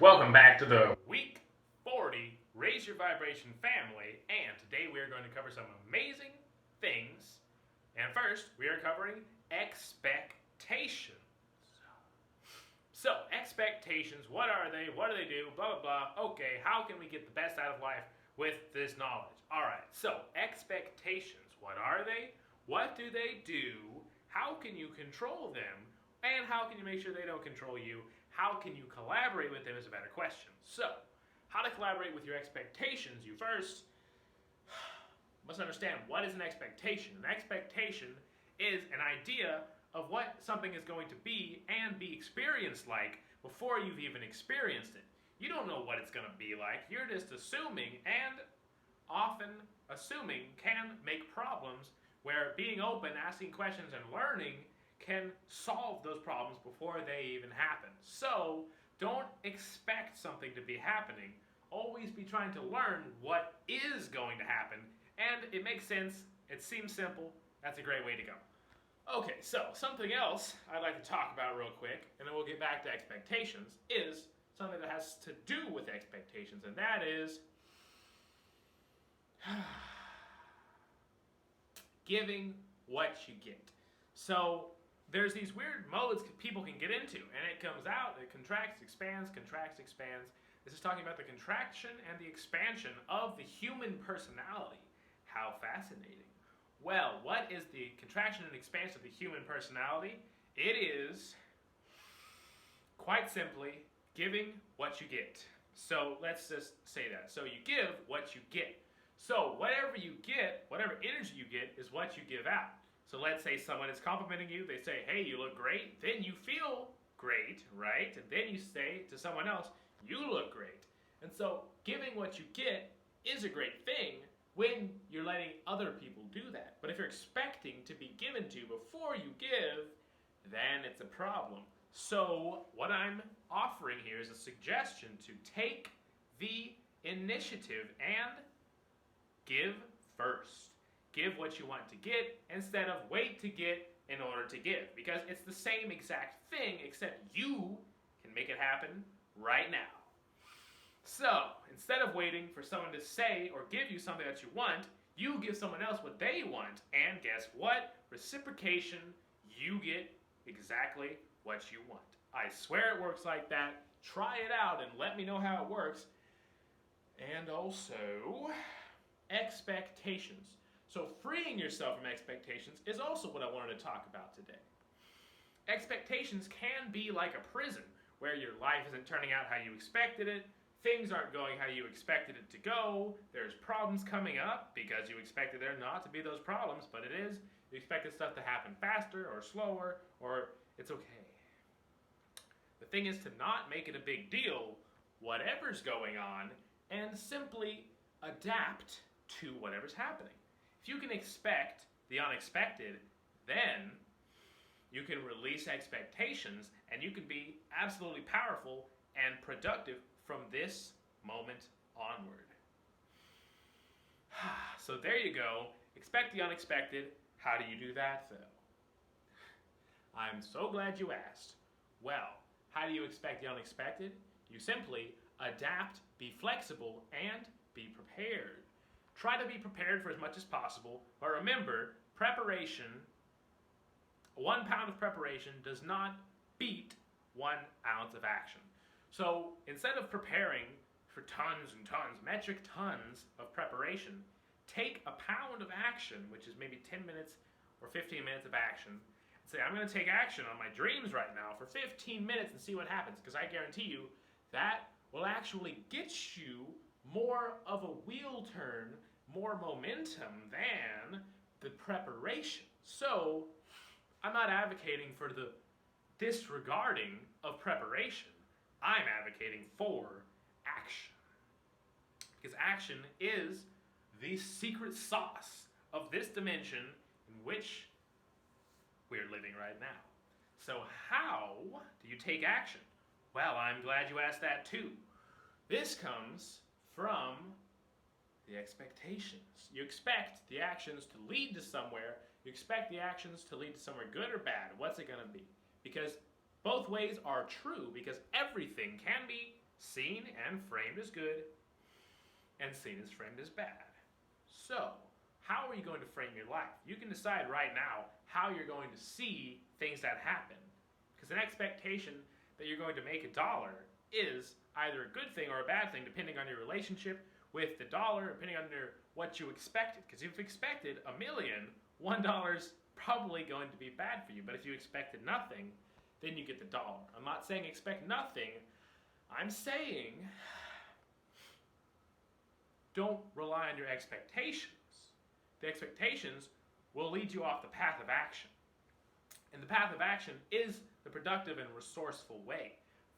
Welcome back to the Week 40 Raise Your Vibration family, and today we are going to cover some amazing things. And first, we are covering expectations. So, expectations, what are they? What do they do? Blah, blah, blah. Okay, how can we get the best out of life with this knowledge? Alright, so expectations, what are they? What do they do? How can you control them? And how can you make sure they don't control you? How can you collaborate with them is a better question. So, how to collaborate with your expectations, you first must understand what is an expectation. An expectation is an idea of what something is going to be and be experienced like before you've even experienced it. You don't know what it's going to be like. You're just assuming, and often assuming can make problems where being open, asking questions, and learning can solve those problems before they even happen. So, don't expect something to be happening. Always be trying to learn what is going to happen. And it makes sense. It seems simple. That's a great way to go. Okay, so something else I'd like to talk about real quick, and then we'll get back to expectations, is something that has to do with expectations, and that is giving what you get. So, there's these weird modes people can get into, and it comes out, it contracts, expands. This is talking about the contraction and the expansion of the human personality. How fascinating. Well, what is the contraction and expansion of the human personality? It is, quite simply, giving what you get. So let's just say that. So you give what you get. So whatever you get, whatever energy you get, is what you give out. So let's say someone is complimenting you, they say, hey, you look great, then you feel great, right? And then you say to someone else, you look great. And so giving what you get is a great thing when you're letting other people do that. But if you're expecting to be given to before you give, then it's a problem. So what I'm offering here is a suggestion to take the initiative and give first. Give what you want to get instead of wait to get in order to give. Because it's the same exact thing, except you can make it happen right now. So, instead of waiting for someone to say or give you something that you want, you give someone else what they want, and guess what? Reciprocation, you get exactly what you want. I swear it works like that. Try it out and let me know how it works. And also, expectations. So freeing yourself from expectations is also what I wanted to talk about today. Expectations can be like a prison, where your life isn't turning out how you expected it, things aren't going how you expected it to go, there's problems coming up because you expected there not to be those problems, but it is. You expected stuff to happen faster or slower, or it's okay. The thing is to not make it a big deal, whatever's going on, and simply adapt to whatever's happening. If you can expect the unexpected, then you can release expectations and you can be absolutely powerful and productive from this moment onward. So there you go. Expect the unexpected. How do you do that, though? I'm so glad you asked. Well, how do you expect the unexpected? You simply adapt, be flexible, and be prepared. Try to be prepared for as much as possible, but remember, preparation, 1 pound of preparation does not beat 1 ounce of action. So instead of preparing for tons and tons, metric tons of preparation, take a pound of action, which is maybe 10 minutes or 15 minutes of action, and say, I'm going to take action on my dreams right now for 15 minutes and see what happens, because I guarantee you that will actually get you more of a wheel turn, more momentum than the preparation. So, I'm not advocating for the disregarding of preparation. I'm advocating for action. Because action is the secret sauce of this dimension in which we're living right now. So how do you take action? Well, I'm glad you asked that too. This comes from the expectations. You expect the actions to lead to somewhere. You expect the actions to lead to somewhere good or bad. What's it going to be? Because both ways are true, because everything can be seen and framed as good, and seen as framed as bad. So, how are you going to frame your life? You can decide right now how you're going to see things that happen. Because an expectation that you're going to make $1 is either a good thing or a bad thing, depending on your relationship with the dollar, depending on what you expected. Because if you expected $1 million, $1's probably going to be bad for you. But if you expected nothing, then you get the $1. I'm not saying expect nothing. I'm saying don't rely on your expectations. The expectations will lead you off the path of action. And the path of action is the productive and resourceful way.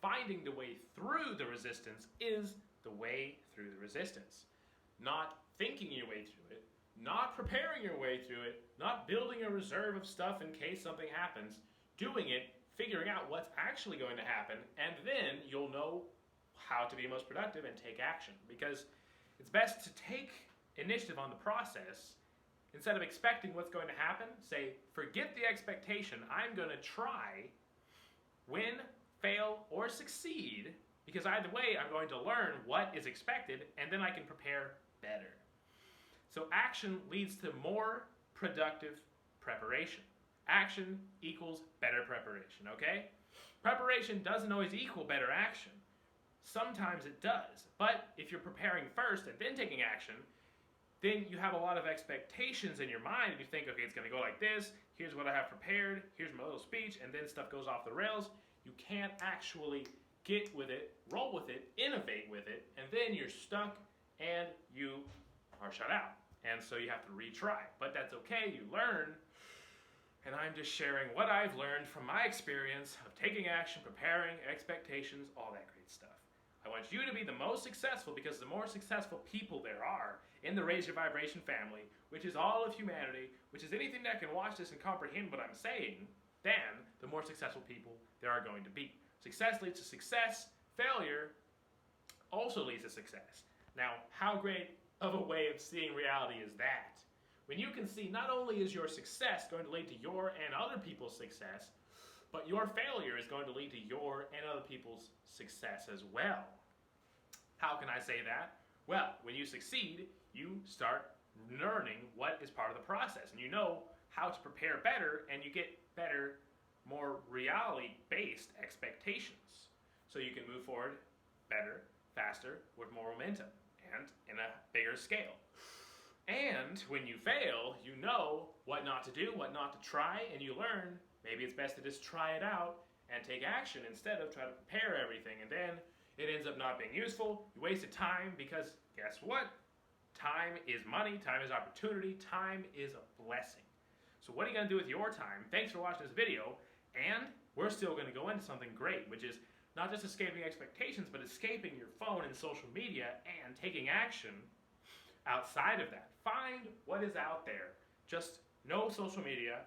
Finding the way through the resistance is the way through the resistance. Not thinking your way through it, not preparing your way through it, not building a reserve of stuff in case something happens, doing it, figuring out what's actually going to happen, and then you'll know how to be most productive and take action. Because it's best to take initiative on the process instead of expecting what's going to happen. Say, forget the expectation. I'm going to try, win, fail, or succeed, because either way I'm going to learn what is expected and then I can prepare better. So action leads to more productive preparation. Action equals better preparation, okay? Preparation doesn't always equal better action. Sometimes it does, but if you're preparing first and then taking action, then you have a lot of expectations in your mind. You think, okay, it's going to go like this, here's what I have prepared, here's my little speech, and then stuff goes off the rails. You can't actually get with it, roll with it, innovate with it, and then you're stuck and you are shut out. And so you have to retry. But that's okay, you learn. And I'm just sharing what I've learned from my experience of taking action, preparing, expectations, all that great stuff. I want you to be the most successful, because the more successful people there are in the Raise Your Vibration family, which is all of humanity, which is anything that can watch this and comprehend what I'm saying, then the more successful people there are going to be. Success leads to success. Failure also leads to success. Now, how great of a way of seeing reality is that? When you can see not only is your success going to lead to your and other people's success, but your failure is going to lead to your and other people's success as well. How can I say that? Well, when you succeed, you start learning what is part of the process, and you know how to prepare better, and you get better, more reality-based expectations. So you can move forward better, faster, with more momentum, and in a bigger scale. And when you fail, you know what not to do, what not to try, and you learn maybe it's best to just try it out and take action instead of try to prepare everything, and then it ends up not being useful. You wasted time, because guess what? Time is money, time is opportunity, time is a blessing. So what are you going to do with your time? Thanks for watching this video, and we're still going to go into something great, which is not just escaping expectations, but escaping your phone and social media and taking action outside of that. Find what is out there. Just no social media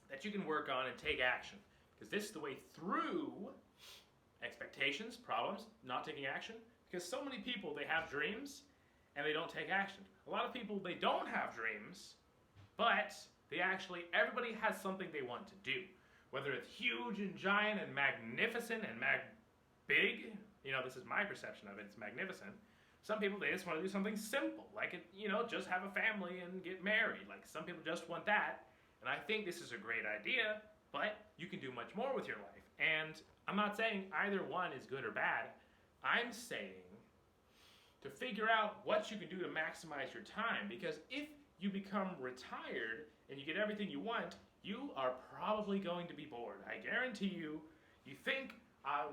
that you can work on and take action, because this is the way through expectations, problems, not taking action. Because so many people, they have dreams and they don't take action. A lot of people, they don't have dreams, but everybody has something they want to do. Whether it's huge and giant and magnificent and big, this is my perception of it, it's magnificent. Some people, they just want to do something simple, like, just have a family and get married. Like, some people just want that. And I think this is a great idea, but you can do much more with your life. And I'm not saying either one is good or bad. I'm saying to figure out what you can do to maximize your time, because if you become retired and you get everything you want, you are probably going to be bored. I guarantee you, you think,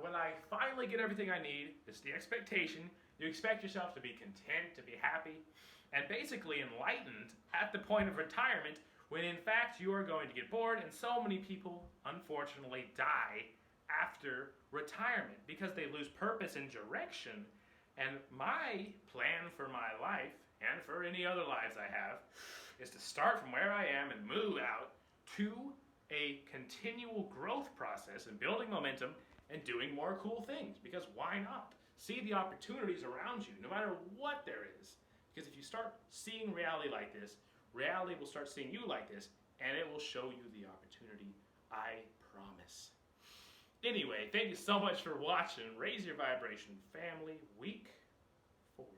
when I finally get everything I need, it's the expectation, you expect yourself to be content, to be happy, and basically enlightened at the point of retirement, when in fact you are going to get bored, and so many people, unfortunately, die after retirement because they lose purpose and direction. And my plan for my life, and for any other lives I have, is to start from where I am and move out to a continual growth process and building momentum and doing more cool things. Because why not? See the opportunities around you, no matter what there is. Because if you start seeing reality like this, reality will start seeing you like this, and it will show you the opportunity. I promise. Anyway, thank you so much for watching Raise Your Vibration Family Week 40.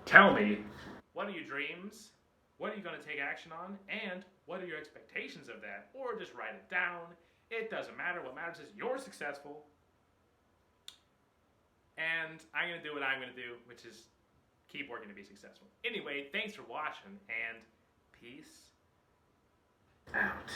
Tell me, what are your dreams? What are you going to take action on? And what are your expectations of that? Or just write it down. It doesn't matter. What matters is you're successful. And I'm going to do what I'm going to do, which is keep working to be successful. Anyway, thanks for watching, and peace out.